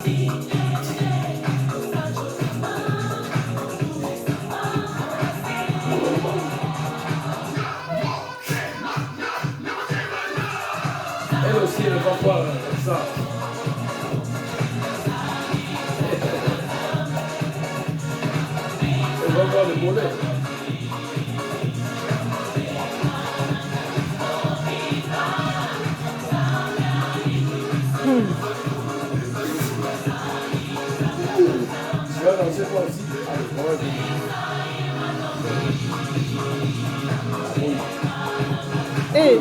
Elle aussi, elle ne va pas comme ça. Elle va voir le mollet. Tu vas danser toi aussi? Allez, on va venir. Hey.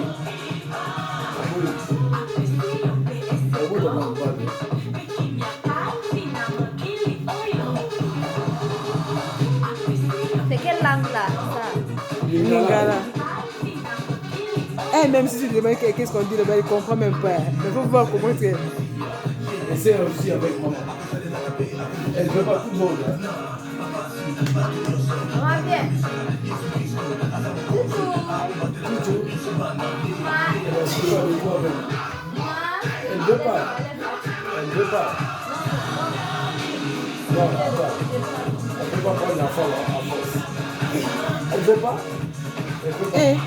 C'est quelle langue là ça? Lingala. Eh, même si tu demandes qu'est-ce qu'on dit, il ne comprend même pas. Il faut voir comment c'est. Essaye aussi avec maman. Elle ne veut pas tout le monde. Maman viens. Elle ne veut pas. Elle ne veut pas. Non, attends. Elle ne peut pas prendre l'enfant en force. Elle ne veut pas. Elle ne veut pas. Eh.